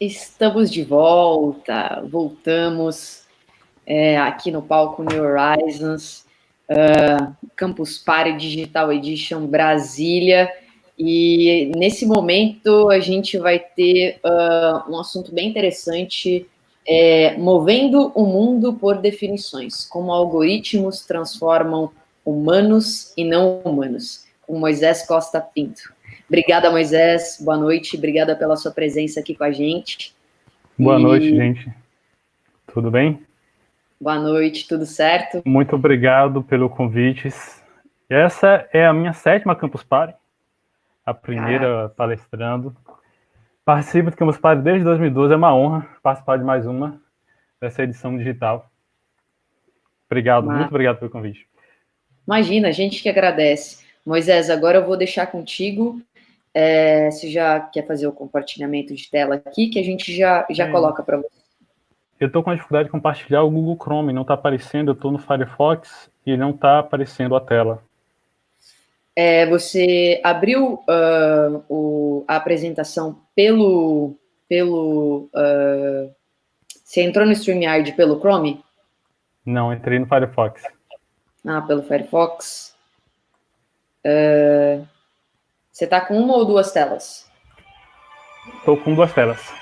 Estamos de volta, voltamos aqui no palco New Horizons, Campus Party Digital Edition Brasília, e nesse momento a gente vai ter um assunto bem interessante, movendo o mundo por definições, como algoritmos transformam humanos e não humanos, com Moisés Costa Pinto. Obrigada, Moisés. Boa noite. Obrigada pela sua presença aqui com a gente. Boa noite, gente. Tudo bem? Boa noite, tudo certo? Muito obrigado pelo convite. Essa é a minha 7ª Campus Party, a primeira palestrando. Participo do Campus Party desde 2012, é uma honra participar de mais uma dessa edição digital. Obrigado, muito obrigado pelo convite. Imagina, a gente que agradece. Moisés, agora eu vou deixar contigo. Você já quer fazer o compartilhamento de tela aqui, que a gente já coloca para você. Eu estou com a dificuldade de compartilhar o Google Chrome, não está aparecendo, eu estou no Firefox e não está aparecendo a tela. Você abriu a apresentação você entrou no StreamYard pelo Chrome? Não, entrei no Firefox. Pelo Firefox. Você está com uma ou duas telas? Estou com 2 telas.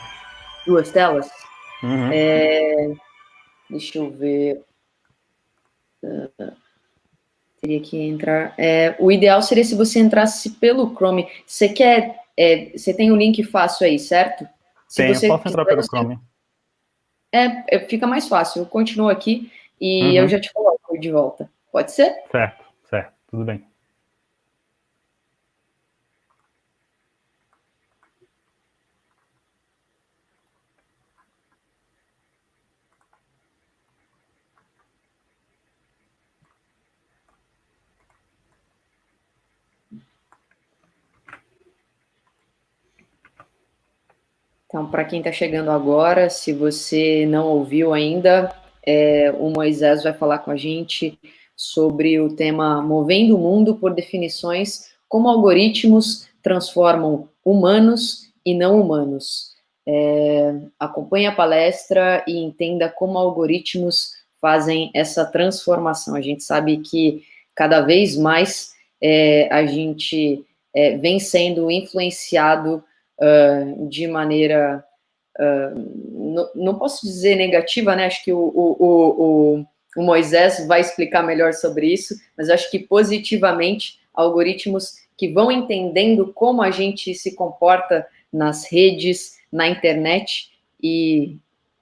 2 telas? Uhum. Deixa eu ver. Teria que entrar. O ideal seria se você entrasse pelo Chrome. Você quer. Você tem o link fácil aí, certo? Tenho, posso entrar pelo Chrome. Fica mais fácil. Eu continuo aqui e eu já te coloco de volta. Pode ser? Certo, tudo bem. Então, para quem está chegando agora, se você não ouviu ainda, o Moisés vai falar com a gente sobre o tema Movendo o Mundo por Definições, como algoritmos transformam humanos e não humanos. Acompanhe a palestra e entenda como algoritmos fazem essa transformação. A gente sabe que cada vez mais a gente vem sendo influenciado de maneira, não posso dizer negativa, né? Acho que o Moisés vai explicar melhor sobre isso, mas acho que positivamente, algoritmos que vão entendendo como a gente se comporta nas redes, na internet, e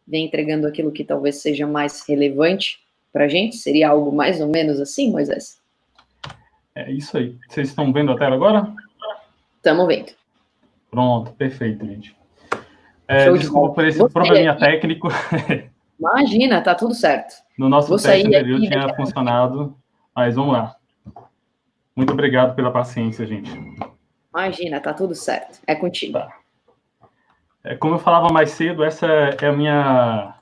vem entregando aquilo que talvez seja mais relevante para a gente. Seria algo mais ou menos assim, Moisés? É isso aí. Vocês estão vendo a tela agora? Estamos vendo. Pronto, perfeito, gente. Desculpa por esse probleminha técnico. Imagina, tá tudo certo. No nosso teste anterior tinha funcionado, mas vamos lá. Muito obrigado pela paciência, gente. Imagina, tá tudo certo. É contigo. Tá. Como eu falava mais cedo, essa é a minha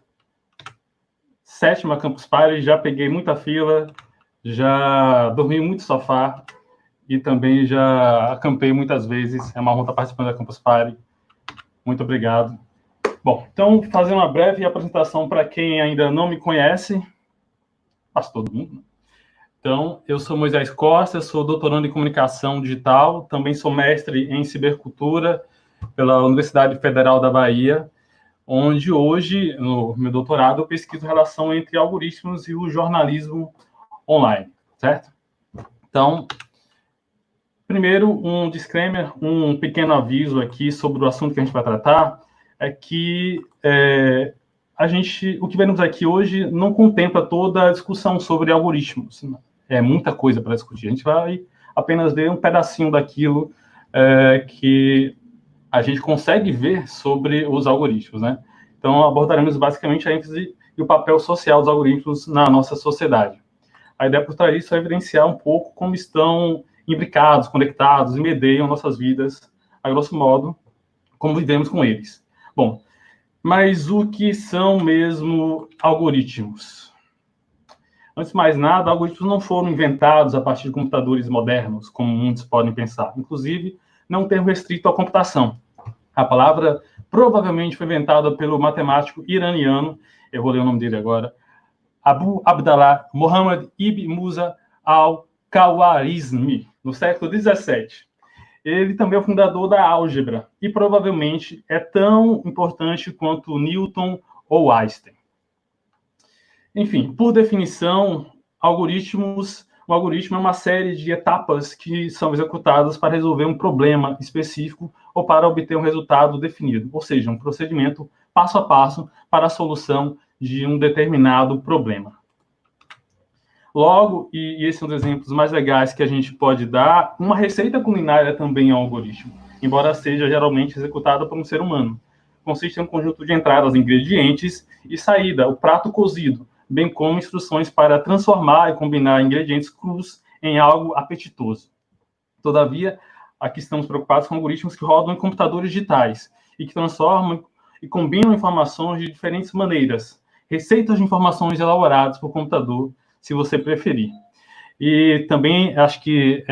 7ª Campus Party. Já peguei muita fila, já dormi muito no sofá e também já acampei muitas vezes. É uma honra estar participando da Campus Party. Muito obrigado. Bom, então, fazer uma breve apresentação para quem ainda não me conhece. Quase todo mundo, né? Então, eu sou Moisés Costa, sou doutorando em comunicação digital, também sou mestre em cibercultura pela Universidade Federal da Bahia, onde hoje, no meu doutorado, eu pesquiso a relação entre algoritmos e o jornalismo online, certo? Então, primeiro, um disclaimer, um pequeno aviso aqui sobre o assunto que a gente vai tratar, é que o que vemos aqui hoje não contempla toda a discussão sobre algoritmos. É muita coisa para discutir. A gente vai apenas ver um pedacinho daquilo que a gente consegue ver sobre os algoritmos, né? Então, abordaremos basicamente a ênfase e o papel social dos algoritmos na nossa sociedade. A ideia por trás disso é evidenciar um pouco como estão imbricados, conectados e medeiam nossas vidas, a grosso modo, como vivemos com eles. Bom, mas o que são mesmo algoritmos? Antes de mais nada, algoritmos não foram inventados a partir de computadores modernos, como muitos podem pensar. Inclusive, não é um termo restrito à computação. A palavra provavelmente foi inventada pelo matemático iraniano, eu vou ler o nome dele agora, Abu Abdallah Muhammad ibn Musa al-Khwarizmi, no século 17. Ele também é o fundador da álgebra e provavelmente é tão importante quanto Newton ou Einstein. Enfim, por definição, um algoritmo é uma série de etapas que são executadas para resolver um problema específico ou para obter um resultado definido, ou seja, um procedimento passo a passo para a solução de um determinado problema. Logo, e esses são os exemplos mais legais que a gente pode dar, uma receita culinária também é um algoritmo, embora seja geralmente executada por um ser humano. Consiste em um conjunto de entradas, ingredientes e saída, o prato cozido, bem como instruções para transformar e combinar ingredientes crus em algo apetitoso. Todavia, aqui estamos preocupados com algoritmos que rodam em computadores digitais e que transformam e combinam informações de diferentes maneiras. Receitas de informações elaboradas por computador, se você preferir. E também acho que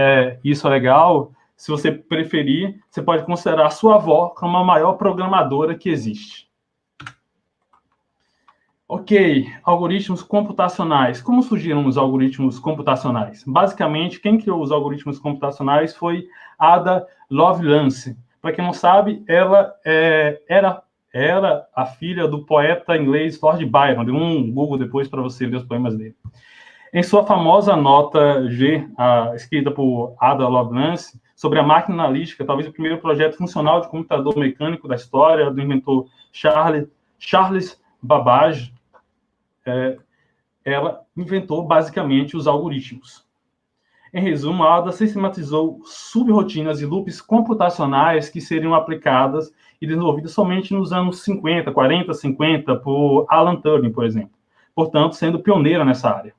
isso é legal. Se você preferir, você pode considerar a sua avó como a maior programadora que existe. Ok, algoritmos computacionais. Como surgiram os algoritmos computacionais? Basicamente, quem criou os algoritmos computacionais foi Ada Lovelace. Para quem não sabe, ela era a filha do poeta inglês Lord Byron. Deu um Google depois para você ler os poemas dele. Em sua famosa nota G, escrita por Ada Lovelace, sobre a máquina analítica, talvez o primeiro projeto funcional de computador mecânico da história, do inventor Charles Babbage, ela inventou basicamente os algoritmos. Em resumo, a Ada sistematizou subrotinas e loops computacionais que seriam aplicadas e desenvolvidas somente nos anos 50, 40, 50, por Alan Turing, por exemplo. Portanto, sendo pioneira nessa área.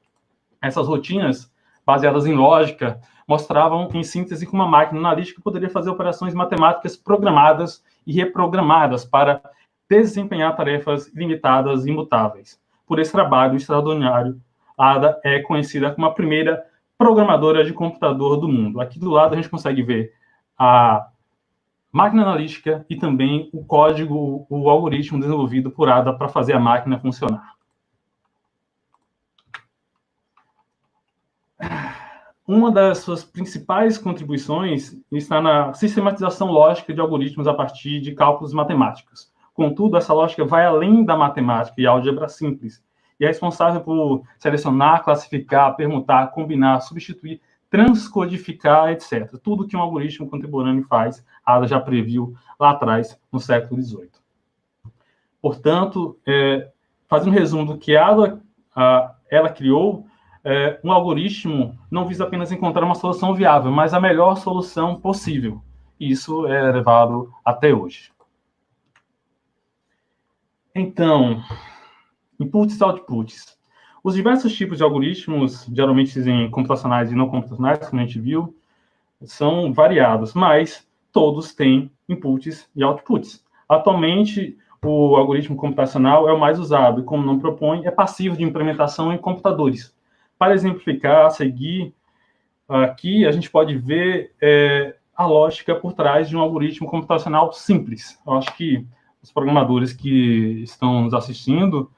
Essas rotinas, baseadas em lógica, mostravam, em síntese, que uma máquina analítica poderia fazer operações matemáticas programadas e reprogramadas para desempenhar tarefas limitadas e imutáveis. Por esse trabalho extraordinário, Ada é conhecida como a primeira programadora de computador do mundo. Aqui do lado a gente consegue ver a máquina analítica e também o código, o algoritmo desenvolvido por Ada para fazer a máquina funcionar. Uma das suas principais contribuições está na sistematização lógica de algoritmos a partir de cálculos matemáticos. Contudo, essa lógica vai além da matemática e álgebra simples, e é responsável por selecionar, classificar, permutar, combinar, substituir, transcodificar, etc. Tudo que um algoritmo contemporâneo faz, a Ada já previu lá atrás, no século XVIII. Portanto, fazendo um resumo do que ela criou, um algoritmo não visa apenas encontrar uma solução viável, mas a melhor solução possível. Isso é levado até hoje. Então, inputs e outputs. Os diversos tipos de algoritmos, geralmente dizem computacionais e não computacionais, como a gente viu, são variados, mas todos têm inputs e outputs. Atualmente, o algoritmo computacional é o mais usado e, como o nome propõe, é passivo de implementação em computadores. Para exemplificar, a seguir, aqui a gente pode ver a lógica por trás de um algoritmo computacional simples. Eu acho que os programadores que estão nos assistindo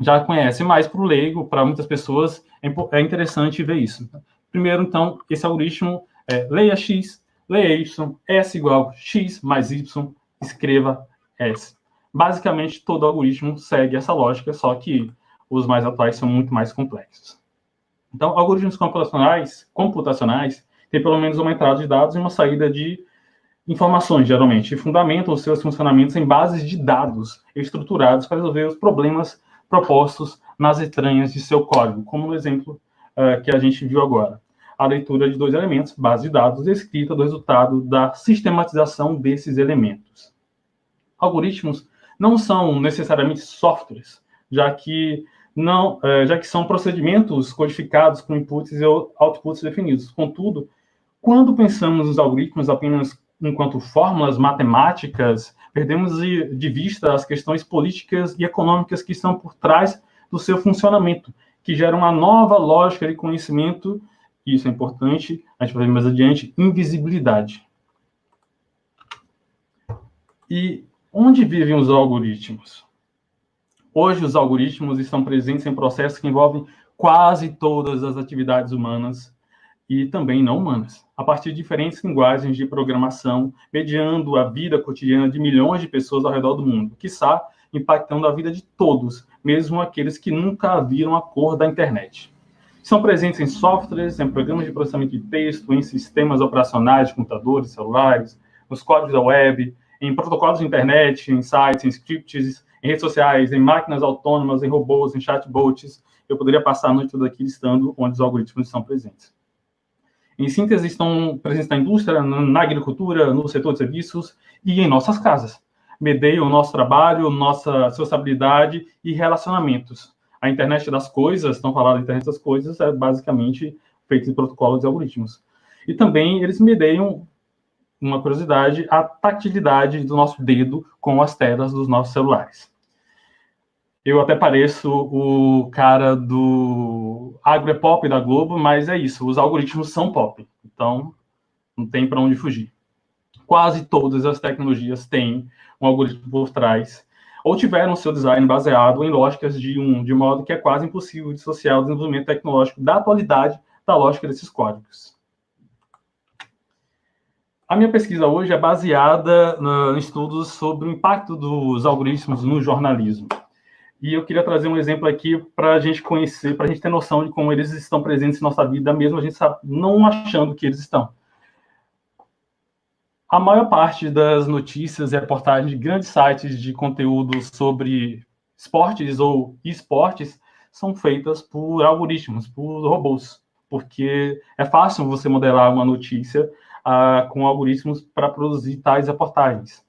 já conhecem, mas para o leigo, para muitas pessoas, é interessante ver isso. Primeiro, então, esse algoritmo leia x, leia y, s igual x mais y, escreva s. Basicamente, todo algoritmo segue essa lógica, só que os mais atuais são muito mais complexos. Então, algoritmos computacionais têm pelo menos uma entrada de dados e uma saída de informações, geralmente, e fundamentam os seus funcionamentos em bases de dados estruturados para resolver os problemas propostos nas entranhas de seu código, como no exemplo que a gente viu agora. A leitura de dois elementos, base de dados, e a escrita do resultado da sistematização desses elementos. Algoritmos não são necessariamente softwares, já que são procedimentos codificados com inputs e outputs definidos. Contudo, quando pensamos nos algoritmos apenas enquanto fórmulas matemáticas, perdemos de vista as questões políticas e econômicas que estão por trás do seu funcionamento, que geram uma nova lógica de conhecimento, e isso é importante, a gente vai ver mais adiante, invisibilidade. E Onde vivem os algoritmos? Hoje, os algoritmos estão presentes em processos que envolvem quase todas as atividades humanas e também não humanas, a partir de diferentes linguagens de programação, mediando a vida cotidiana de milhões de pessoas ao redor do mundo, quiçá impactando a vida de todos, mesmo aqueles que nunca viram a cor da internet. São presentes em softwares, em programas de processamento de texto, em sistemas operacionais de computadores, celulares, nos códigos da web, em protocolos de internet, em sites, em scripts, em redes sociais, em máquinas autônomas, em robôs, em chatbots. Eu poderia passar a noite toda aqui listando onde os algoritmos estão presentes. Em síntese, estão presentes na indústria, na agricultura, no setor de serviços e em nossas casas. Medeiam o nosso trabalho, nossa sociabilidade e relacionamentos. A internet das coisas, estão falando da internet das coisas, é basicamente feita de protocolos e algoritmos. E também eles medeiam, uma curiosidade, a tatilidade do nosso dedo com as telas dos nossos celulares. Eu até pareço o cara do Agro é Pop da Globo, mas é isso, os algoritmos são pop, então não tem para onde fugir. Quase todas as tecnologias têm um algoritmo por trás, ou tiveram seu design baseado em lógicas de modo que é quase impossível dissociar o desenvolvimento tecnológico da atualidade da lógica desses códigos. A minha pesquisa hoje é baseada em estudos sobre o impacto dos algoritmos no jornalismo. E eu queria trazer um exemplo aqui para a gente conhecer, para a gente ter noção de como eles estão presentes em nossa vida, mesmo a gente não achando que eles estão. A maior parte das notícias e reportagens de grandes sites de conteúdo sobre esportes ou esportes são feitas por algoritmos, por robôs, porque é fácil você modelar uma notícia com algoritmos para produzir tais reportagens.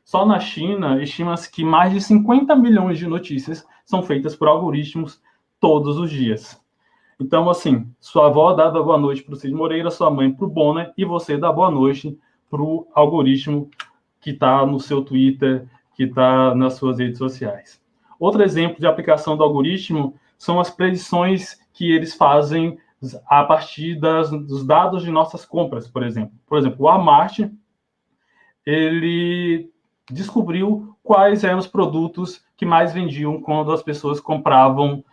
Só na China, estima-se que mais de 50 milhões de notícias são feitas por algoritmos todos os dias. Então, assim, sua avó dá boa noite para o Cid Moreira, sua mãe para o Bonner, e você dá boa noite para o algoritmo que está no seu Twitter, que está nas suas redes sociais. Outro exemplo de aplicação do algoritmo são as predições que eles fazem a partir dos dados de nossas compras, por exemplo. Por exemplo, o Walmart, ele descobriu quais eram os produtos que mais vendiam quando as pessoas compravam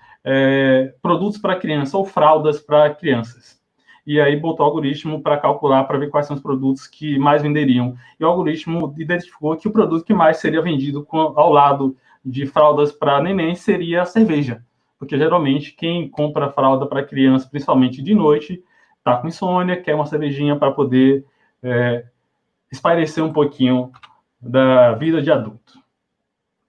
produtos para criança ou fraldas para crianças. E aí botou o algoritmo para calcular, para ver quais são os produtos que mais venderiam. E o algoritmo identificou que o produto que mais seria vendido ao lado de fraldas para neném seria a cerveja. Porque geralmente quem compra fralda para criança, principalmente de noite, está com insônia, quer uma cervejinha para poder espairecer um pouquinho da vida de adulto.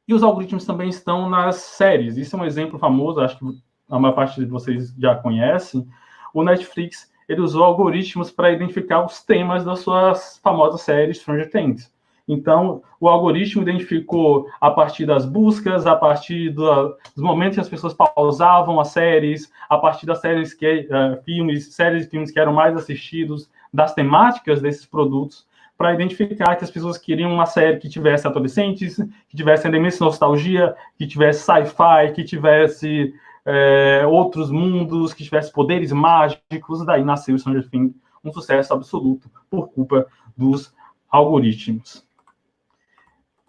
E os algoritmos também estão nas séries. Isso é um exemplo famoso, acho que a maior parte de vocês já conhecem. O Netflix, ele usou algoritmos para identificar os temas das suas famosas séries Stranger Things. Então, o algoritmo identificou a partir das buscas, a partir dos momentos que as pessoas pausavam as séries, a partir das séries séries e filmes que eram mais assistidos, das temáticas desses produtos, para identificar que as pessoas queriam uma série que tivesse adolescentes, que tivesse elementos de nostalgia, que tivesse sci-fi, que tivesse outros mundos, que tivesse poderes mágicos. Daí nasceu o Stranger Things, um sucesso absoluto por culpa dos algoritmos.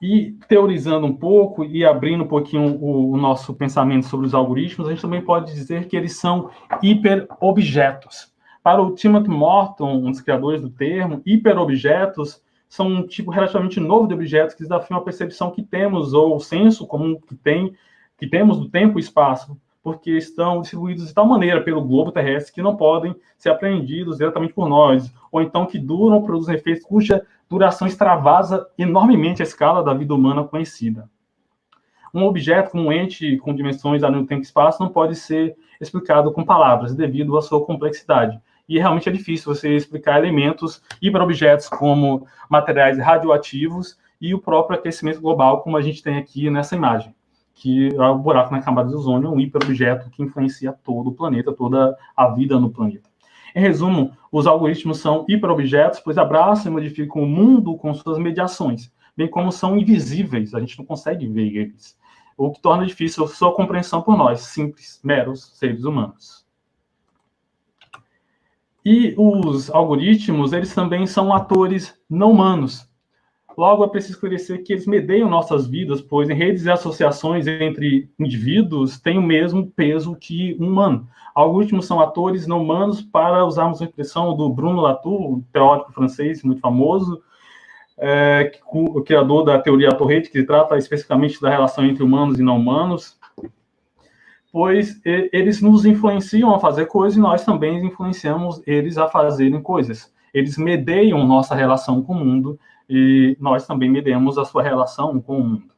E teorizando um pouco e abrindo um pouquinho o nosso pensamento sobre os algoritmos, a gente também pode dizer que eles são hiperobjetos. Para o Timothy Morton, um dos criadores do termo, hiperobjetos são um tipo relativamente novo de objetos que desafiam a percepção que temos, ou o senso comum que temos do tempo e espaço, porque estão distribuídos de tal maneira pelo globo terrestre que não podem ser apreendidos diretamente por nós, ou então que duram ou produzem efeitos cuja duração extravasa enormemente a escala da vida humana conhecida. Um objeto como um ente com dimensões além do tempo e espaço não pode ser explicado com palavras, devido à sua complexidade. E realmente é difícil você explicar elementos hiperobjetos como materiais radioativos e o próprio aquecimento global, como a gente tem aqui nessa imagem, que é o buraco na camada de ozônio, um hiperobjeto que influencia todo o planeta, toda a vida no planeta. Em resumo, os algoritmos são hiperobjetos, pois abraçam e modificam o mundo com suas mediações, bem como são invisíveis, a gente não consegue ver eles, o que torna difícil a sua compreensão por nós, simples, meros seres humanos. E os algoritmos, eles também são atores não humanos. Logo, é preciso esclarecer que eles medeiam nossas vidas, pois em redes e associações entre indivíduos têm o mesmo peso que um humano. Algoritmos são atores não humanos, para usarmos a expressão do Bruno Latour, um teórico francês muito famoso, o criador da teoria Tourette, que trata especificamente da relação entre humanos e não humanos, pois eles nos influenciam a fazer coisas e nós também influenciamos eles a fazerem coisas. Eles medeiam nossa relação com o mundo e nós também medemos a sua relação com o mundo.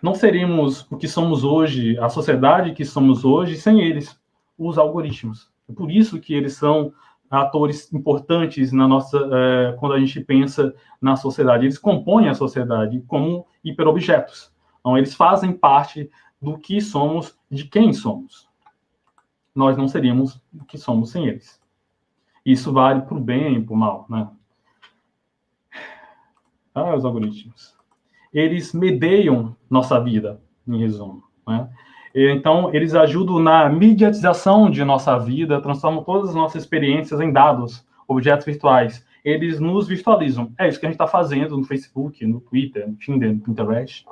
Não seríamos o que somos hoje, a sociedade que somos hoje, sem eles, os algoritmos. É por isso que eles são atores importantes na nossa, quando a gente pensa na sociedade. Eles compõem a sociedade como hiperobjetos. Então, eles fazem parte do que somos, de quem somos. Nós não seríamos o que somos sem eles. Isso vale para o bem e para o mal, né? Os algoritmos. Eles medeiam nossa vida, em resumo, né? Então, eles ajudam na mediatização de nossa vida, transformam todas as nossas experiências em dados, objetos virtuais. Eles nos virtualizam. É isso que a gente está fazendo no Facebook, no Twitter, no Tinder, no Pinterest.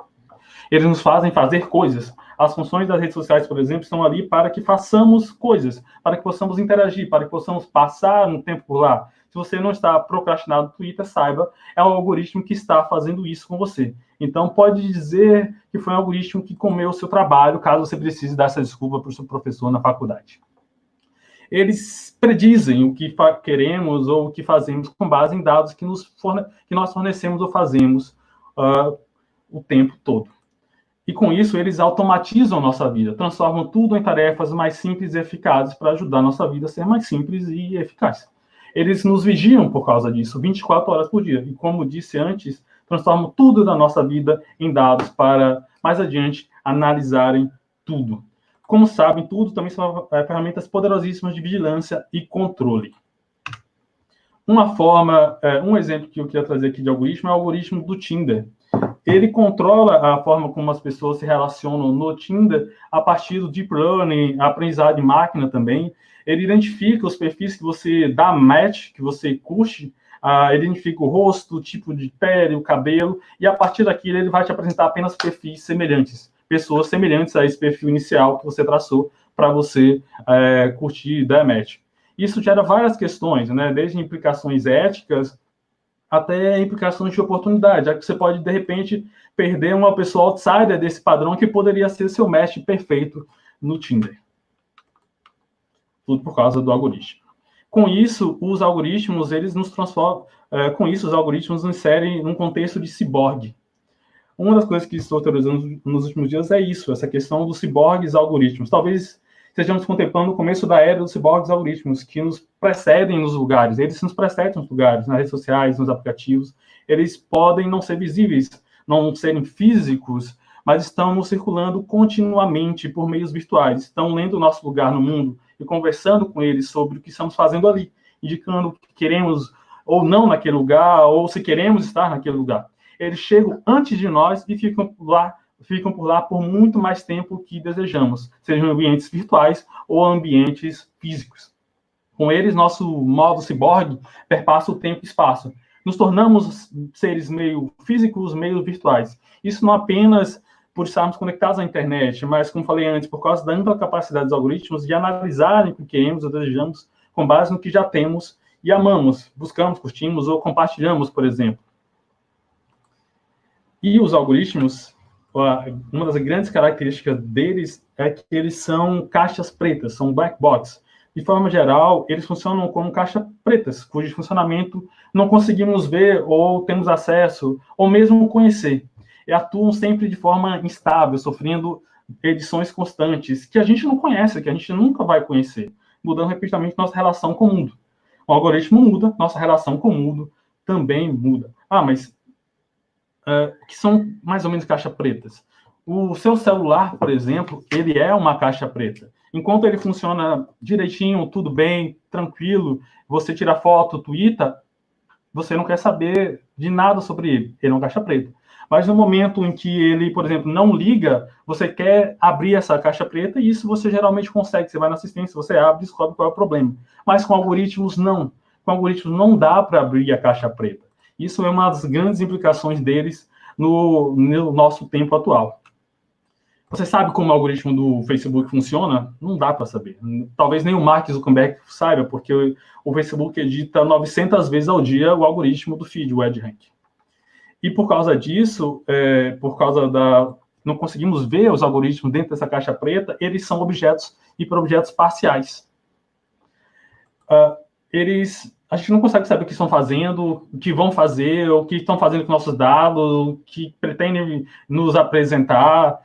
Eles nos fazem fazer coisas. As funções das redes sociais, por exemplo, estão ali para que façamos coisas, para que possamos interagir, para que possamos passar um tempo por lá. Se você não está procrastinado no Twitter, saiba, é o algoritmo que está fazendo isso com você. Então, pode dizer que foi um algoritmo que comeu o seu trabalho, caso você precise dar essa desculpa para o seu professor na faculdade. Eles predizem o que queremos ou o que fazemos com base em dados que nós fornecemos ou fazemos o tempo todo. E com isso, eles automatizam nossa vida, transformam tudo em tarefas mais simples e eficazes para ajudar a nossa vida a ser mais simples e eficaz. Eles nos vigiam por causa disso, 24 horas por dia. E como disse antes, transformam tudo da nossa vida em dados para, mais adiante, analisarem tudo. Como sabem, tudo também são ferramentas poderosíssimas de vigilância e controle. Um exemplo que eu queria trazer aqui de algoritmo é o algoritmo do Tinder. Ele controla a forma como as pessoas se relacionam no Tinder a partir do Deep Learning, a aprendizado de máquina também. Ele identifica os perfis que você dá match, que você curte, ele identifica o rosto, o tipo de pele, o cabelo, e a partir daquilo ele vai te apresentar apenas perfis semelhantes, pessoas semelhantes a esse perfil inicial que você traçou para você curtir e dar match. Isso gera várias questões, né? Desde implicações éticas até implicações de oportunidade, já que você pode, de repente, perder uma pessoa outsider desse padrão que poderia ser seu match perfeito no Tinder. Tudo por causa do algoritmo. Com isso, os algoritmos, eles nos transformam, os algoritmos nos inserem num contexto de ciborgue. Uma das coisas que estou teorizando nos últimos dias é isso, essa questão dos ciborgues algoritmos. Talvez estejamos contemplando o começo da era dos ciborgues algoritmos, que nos precedem nos lugares. Eles nos precedem nos lugares, nas redes sociais, nos aplicativos. Eles podem não ser visíveis, não serem físicos, mas estão circulando continuamente por meios virtuais. Estão lendo o nosso lugar no mundo e conversando com eles sobre o que estamos fazendo ali, indicando o que queremos ou não naquele lugar, ou se queremos estar naquele lugar. Eles chegam antes de nós e ficam por lá por muito mais tempo que desejamos, sejam ambientes virtuais ou ambientes físicos. Com eles, nosso modo ciborgue perpassa o tempo e espaço. Nos tornamos seres meio físicos, meio virtuais. Isso não apenas por estarmos conectados à internet, mas, como falei antes, por causa da ampla capacidade dos algoritmos de analisarem o que queremos ou desejamos com base no que já temos e amamos, buscamos, curtimos ou compartilhamos, por exemplo. E os algoritmos, uma das grandes características deles é que eles são caixas pretas, são black box. De forma geral, eles funcionam como caixas pretas, cujo funcionamento não conseguimos ver ou temos acesso, ou mesmo conhecer. E atuam sempre de forma instável, sofrendo edições constantes, que a gente não conhece, que a gente nunca vai conhecer, mudando repetidamente nossa relação com o mundo. O algoritmo muda, nossa relação com o mundo também muda. Mas que são mais ou menos caixas pretas. O seu celular, por exemplo, ele é uma caixa preta. Enquanto ele funciona direitinho, tudo bem, tranquilo, você tira foto, twitta, você não quer saber de nada sobre ele. Ele é uma caixa preta. Mas no momento em que ele, por exemplo, não liga, você quer abrir essa caixa preta e isso você geralmente consegue. Você vai na assistência, você abre e descobre qual é o problema. Mas com algoritmos, não. Com algoritmos não dá para abrir a caixa preta. Isso é uma das grandes implicações deles no nosso tempo atual. Você sabe como o algoritmo do Facebook funciona? Não dá para saber. Talvez nem o Mark Zuckerberg saiba, porque o Facebook edita 900 vezes ao dia o algoritmo do feed, o EdgeRank. E por causa disso, não conseguimos ver os algoritmos dentro dessa caixa preta, eles são objetos, hiperobjetos parciais. A gente não consegue saber o que estão fazendo, o que vão fazer, o que estão fazendo com nossos dados, o que pretendem nos apresentar,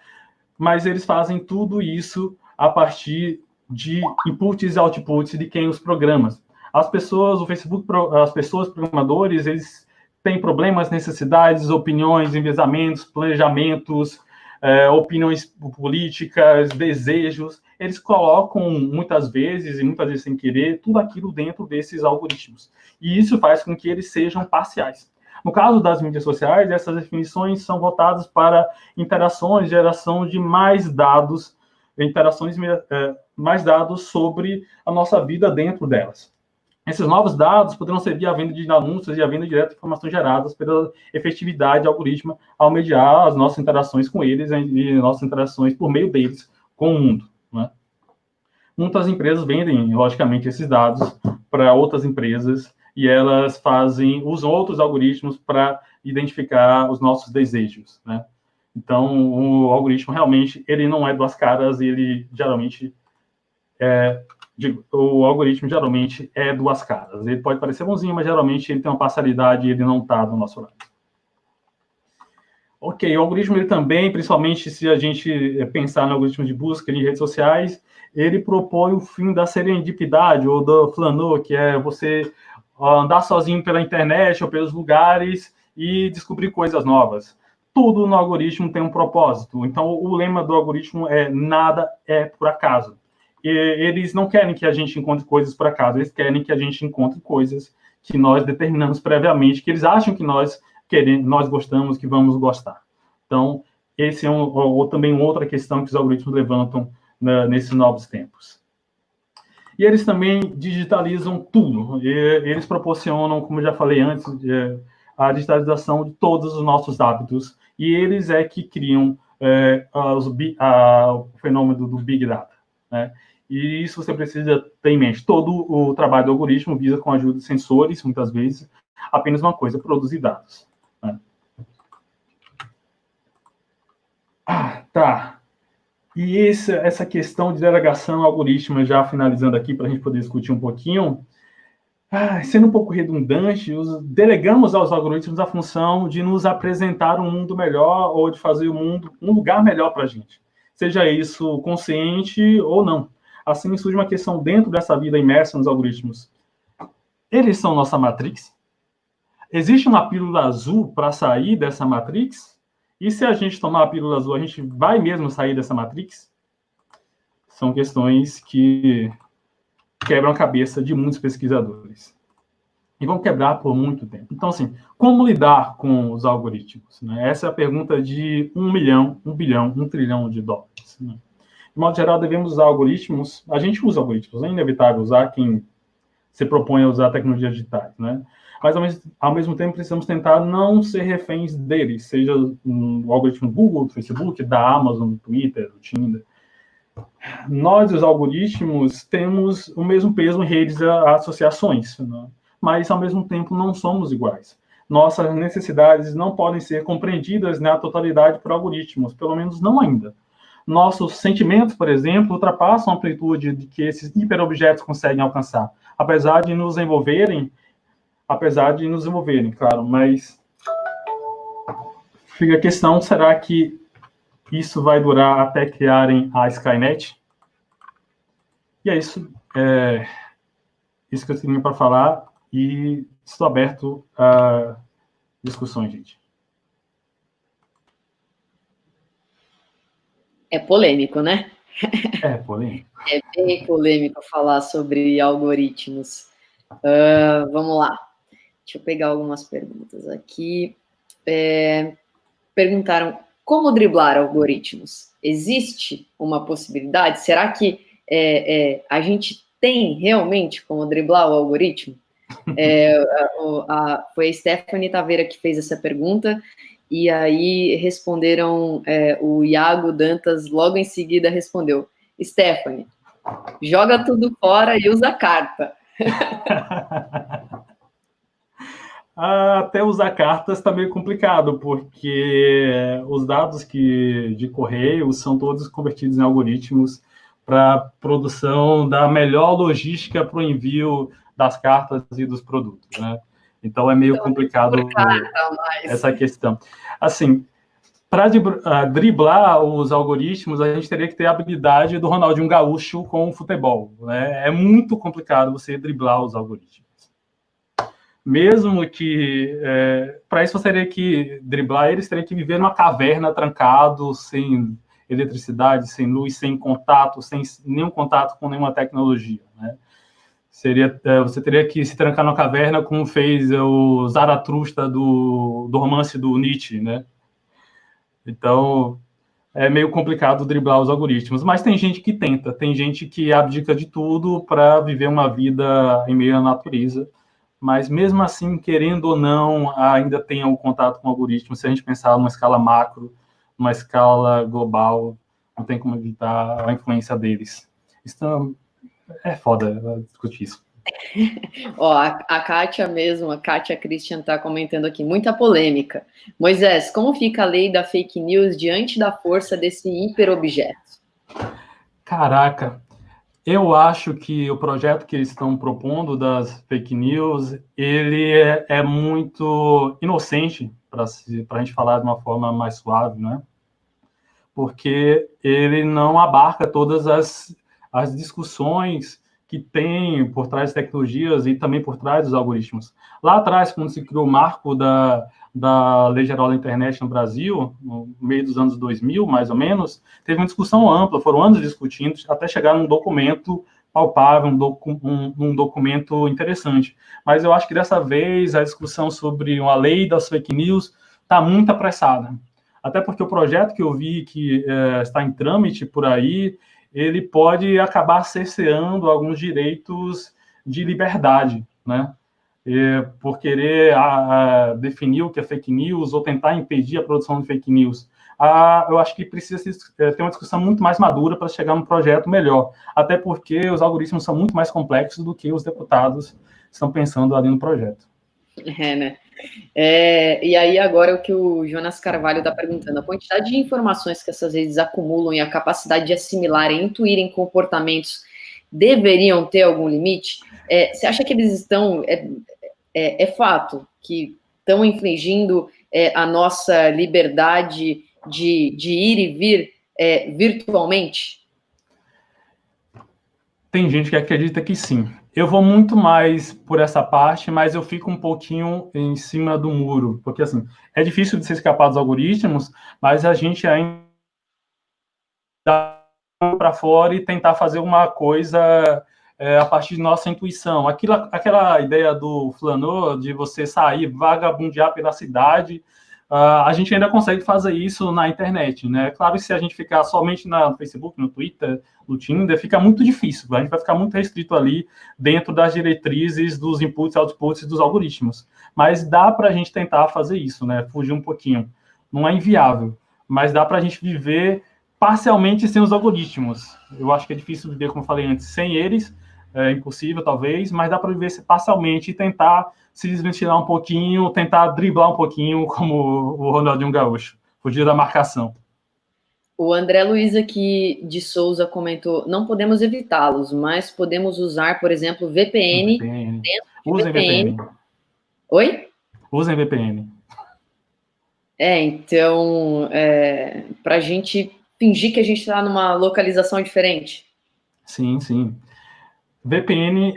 mas eles fazem tudo isso a partir de inputs e outputs de quem os programa. As pessoas, o Facebook, as pessoas programadores, eles têm problemas, necessidades, opiniões, enviesamentos, planejamentos, opiniões políticas, desejos. Eles colocam muitas vezes, e muitas vezes sem querer, tudo aquilo dentro desses algoritmos. E isso faz com que eles sejam parciais. No caso das mídias sociais, essas definições são voltadas para interações, geração de mais dados, mais dados sobre a nossa vida dentro delas. Esses novos dados poderão servir à venda de anúncios e à venda direta de informações geradas pela efetividade do algoritmo ao mediar as nossas interações com eles e nossas interações por meio deles com o mundo. Né? Muitas empresas vendem, logicamente, esses dados para outras empresas e elas usam outros algoritmos para identificar os nossos desejos. Né? Então, o algoritmo realmente ele não é duas caras, ele geralmente o algoritmo geralmente é duas caras. Ele pode parecer bonzinho, mas geralmente ele tem uma parcialidade e ele não está do nosso lado. Ok, o algoritmo ele também, principalmente se a gente pensar no algoritmo de busca em redes sociais, ele propõe o fim da serendipidade ou do flanor, que é você andar sozinho pela internet ou pelos lugares e descobrir coisas novas. Tudo no algoritmo tem um propósito. Então, o lema do algoritmo é nada é por acaso. Eles não querem que a gente encontre coisas por acaso, eles querem que a gente encontre coisas que nós determinamos previamente, que eles acham que nós gostamos, que vamos gostar. Então, esse é também uma outra questão que os algoritmos levantam nesses novos tempos. E eles também digitalizam tudo. Eles proporcionam, como eu já falei antes, a digitalização de todos os nossos hábitos. E eles que criam o fenômeno do Big Data. Né? E isso você precisa ter em mente. Todo o trabalho do algoritmo visa, com a ajuda de sensores, muitas vezes, apenas uma coisa: produzir dados. Né? Tá. E essa questão de delegação algoritmo, já finalizando aqui, para a gente poder discutir um pouquinho, sendo um pouco redundante, delegamos aos algoritmos a função de nos apresentar um mundo melhor ou de fazer o mundo um lugar melhor para a gente. Seja isso consciente ou não. Assim surge uma questão dentro dessa vida imersa nos algoritmos. Eles são nossa matrix? Existe uma pílula azul para sair dessa matrix? E se a gente tomar a pílula azul, a gente vai mesmo sair dessa matrix? São questões que quebram a cabeça de muitos pesquisadores. E vão quebrar por muito tempo. Então, assim, como lidar com os algoritmos? Né? Essa é a pergunta de 1 milhão, 1 bilhão, 1 trilhão de dólares. Né? De modo geral, devemos usar algoritmos. A gente usa algoritmos, é inevitável usar quem se propõe a usar tecnologias digitais, né? Mas, ao mesmo tempo, precisamos tentar não ser reféns deles, seja o algoritmo do Google, do Facebook, da Amazon, do Twitter, do Tinder. Nós, os algoritmos, temos o mesmo peso em redes e associações, né? Mas, ao mesmo tempo, não somos iguais. Nossas necessidades não podem ser compreendidas na totalidade por algoritmos, pelo menos não ainda. Nossos sentimentos, por exemplo, ultrapassam a amplitude de que esses hiperobjetos conseguem alcançar, apesar de nos envolverem, claro, mas fica a questão, será que isso vai durar até criarem a Skynet? E é isso que eu tinha para falar, e estou aberto a discussões, gente. É polêmico, né? É polêmico. É bem polêmico falar sobre algoritmos. Vamos lá. Deixa eu pegar algumas perguntas aqui. Perguntaram como driblar algoritmos. Existe uma possibilidade? Será que a gente tem realmente como driblar o algoritmo? Foi a Stephanie Taveira que fez essa pergunta, e aí responderam, o Iago Dantas logo em seguida respondeu: Stephanie, joga tudo fora e usa carta. Até usar cartas está meio complicado, porque os dados de correio são todos convertidos em algoritmos para produção da melhor logística para o envio das cartas e dos produtos, né? Então é meio complicado essa questão. Assim, para driblar os algoritmos, a gente teria que ter a habilidade do Ronaldinho Gaúcho com o futebol, né? É muito complicado você driblar os algoritmos. Mesmo que, para isso você teria que driblar eles, teria que viver numa caverna trancado, sem eletricidade, sem luz, sem contato, sem nenhum contato com nenhuma tecnologia, né? Você teria que se trancar numa caverna, como fez o Zaratustra do romance do Nietzsche, né? Então, é meio complicado driblar os algoritmos, mas tem gente que tenta, tem gente que abdica de tudo para viver uma vida em meio à natureza, mas mesmo assim, querendo ou não, ainda tem um contato com o algoritmo. Se a gente pensar numa escala macro, numa escala global, não tem como evitar a influência deles. Isso é foda discutir isso. Ó, a Kátia mesmo, a Kátia Christian está comentando aqui, muita polêmica. Moisés, como fica a lei da fake news diante da força desse hiperobjeto? Caraca, eu acho que o projeto que eles estão propondo das fake news, ele é muito inocente, para a gente falar de uma forma mais suave, né? Porque ele não abarca todas as discussões que tem por trás das tecnologias e também por trás dos algoritmos. Lá atrás, quando se criou o marco da Lei Geral da Internet no Brasil, no meio dos anos 2000, mais ou menos, teve uma discussão ampla, foram anos discutindo, até chegar num documento palpável, um documento interessante. Mas eu acho que dessa vez a discussão sobre uma lei das fake news está muito apressada. Até porque o projeto que eu vi que está em trâmite por aí, ele pode acabar cerceando alguns direitos de liberdade, né? Por querer definir o que é fake news ou tentar impedir a produção de fake news. Eu acho que precisa ter uma discussão muito mais madura para chegar num projeto melhor, até porque os algoritmos são muito mais complexos do que os deputados estão pensando ali no projeto. Né? E aí agora o que o Jonas Carvalho está perguntando, a quantidade de informações que essas redes acumulam e a capacidade de assimilar e intuírem comportamentos deveriam ter algum limite? Você acha que eles estão, é fato, que estão infringindo a nossa liberdade de ir e vir virtualmente? Tem gente que acredita que sim. Eu vou muito mais por essa parte, mas eu fico um pouquinho em cima do muro, porque assim, é difícil de se escapar dos algoritmos, mas a gente ainda dá para fora e tentar fazer uma coisa a partir de nossa intuição. Aquela ideia do Flanor de você sair, vagabundear pela cidade, a gente ainda consegue fazer isso na internet, né? Claro que se a gente ficar somente no Facebook, no Twitter, no Tinder, fica muito difícil. A gente vai ficar muito restrito ali dentro das diretrizes dos inputs e outputs dos algoritmos. Mas dá para a gente tentar fazer isso, né? Fugir um pouquinho. Não é inviável, mas dá para a gente viver parcialmente sem os algoritmos. Eu acho que é difícil viver, como eu falei antes, sem eles. É impossível, talvez, mas dá para viver parcialmente e tentar se desventilar um pouquinho, tentar driblar um pouquinho, como o Ronaldinho Gaúcho, fugir da marcação. O André Luiz aqui de Souza comentou, não podemos evitá-los, mas podemos usar, por exemplo, VPN. Usem VPN. Oi? Usem VPN. Então, para a gente fingir que a gente está numa localização diferente. Sim, sim. VPN,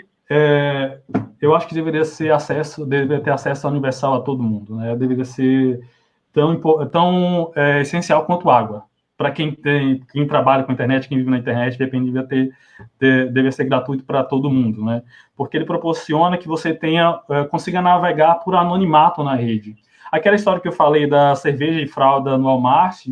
eu acho que deveria ter acesso universal a todo mundo, né? Deveria ser tão essencial quanto água. Para quem trabalha com internet, quem vive na internet, VPN deveria ser gratuito para todo mundo, né? Porque ele proporciona que você consiga navegar por anonimato na rede. Aquela história que eu falei da cerveja e fralda no Walmart,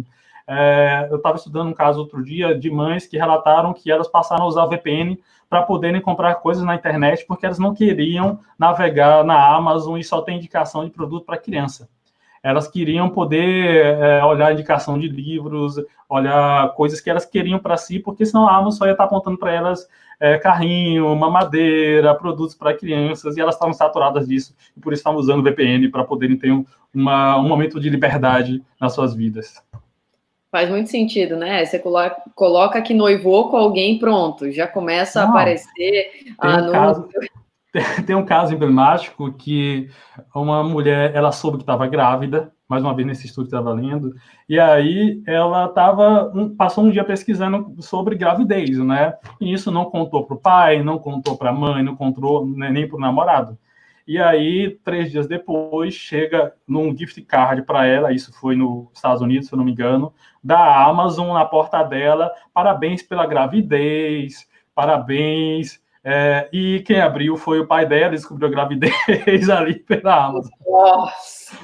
Eu estava estudando um caso outro dia de mães que relataram que elas passaram a usar o VPN para poderem comprar coisas na internet, porque elas não queriam navegar na Amazon e só ter indicação de produto para criança. Elas queriam poder olhar a indicação de livros, olhar coisas que elas queriam para si, porque senão a Amazon só ia estar apontando para elas carrinho, mamadeira, produtos para crianças, e elas estavam saturadas disso, e por isso estavam usando VPN para poderem ter um momento de liberdade nas suas vidas. Faz muito sentido, né? Você coloca que noivou com alguém, pronto, já começa a aparecer anúncio. Tem um caso emblemático que uma mulher, ela soube que estava grávida, mais uma vez nesse estudo que estava lendo, e aí ela passou um dia pesquisando sobre gravidez, né? E isso não contou para o pai, não contou para a mãe, não contou nem para o namorado. E aí, 3 dias depois, chega num gift card para ela, isso foi nos Estados Unidos, se eu não me engano, da Amazon na porta dela, parabéns pela gravidez, parabéns. E quem abriu foi o pai dela, descobriu a gravidez ali pela Amazon. Nossa!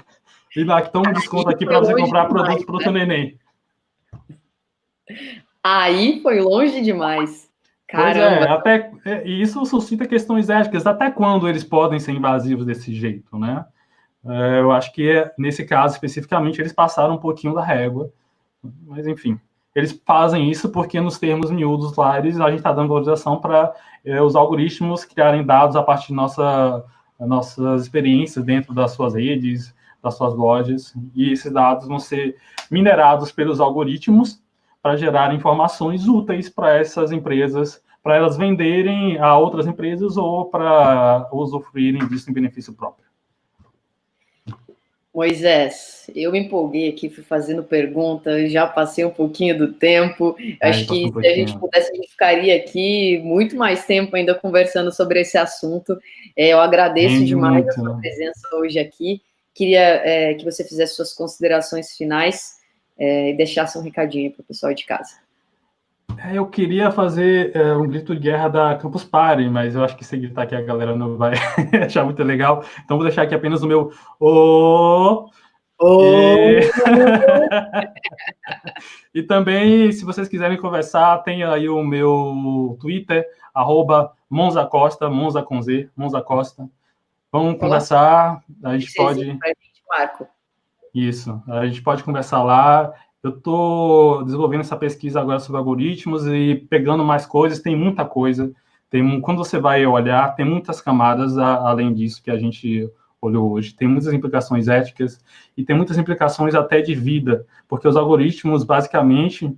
E lá, então um desconto aqui para você comprar produtos para o seu neném. Aí foi longe demais. Caramba. E isso suscita questões éticas. Até quando eles podem ser invasivos desse jeito, né? Eu acho que, nesse caso, especificamente, eles passaram um pouquinho da régua. Mas, enfim, eles fazem isso porque, nos termos miúdos lá, a gente está dando valorização para os algoritmos criarem dados a partir de nossas experiências dentro das suas redes, das suas lojas. E esses dados vão ser minerados pelos algoritmos para gerar informações úteis para essas empresas, para elas venderem a outras empresas ou para usufruírem disso em benefício próprio. Moisés, eu me empolguei aqui, fui fazendo perguntas, já passei um pouquinho do tempo. Acho que se a gente pudesse, a gente ficaria aqui muito mais tempo ainda conversando sobre esse assunto. Eu agradeço demais a sua presença hoje aqui. Queria que você fizesse suas considerações finais e deixasse um recadinho para o pessoal de casa. Eu queria fazer um grito de guerra da Campus Party, mas eu acho que se gritar aqui a galera não vai achar muito legal. Então vou deixar aqui apenas o meu E também, se vocês quiserem conversar, tem aí o meu Twitter, @MonzaCosta, Monza com Z, Monza Costa. Vamos conversar, a gente pode... Marco. Isso, a gente pode conversar lá. Eu estou desenvolvendo essa pesquisa agora sobre algoritmos e pegando mais coisas, tem muita coisa. Quando você vai olhar, tem muitas camadas além disso que a gente olhou hoje. Tem muitas implicações éticas e tem muitas implicações até de vida, porque os algoritmos, basicamente,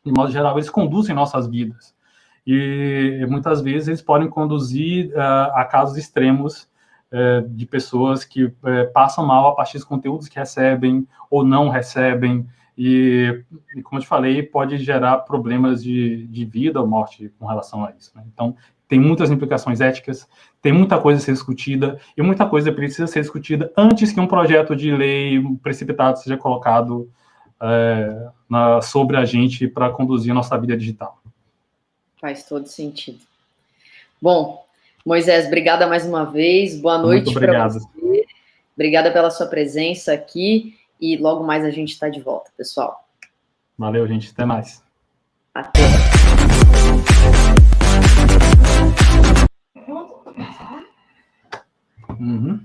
de modo geral, eles conduzem nossas vidas. E muitas vezes eles podem conduzir a casos extremos de pessoas que passam mal a partir dos conteúdos que recebem ou não recebem. E como eu te falei, pode gerar problemas de vida ou morte com relação a isso, né? Então, tem muitas implicações éticas, tem muita coisa a ser discutida, e muita coisa precisa ser discutida antes que um projeto de lei precipitado seja colocado sobre a gente para conduzir a nossa vida digital. Faz todo sentido. Bom, Moisés, obrigada mais uma vez, boa noite para você. Obrigada pela sua presença aqui. E logo mais a gente está de volta, pessoal. Valeu, gente. Até mais. Até. Uhum.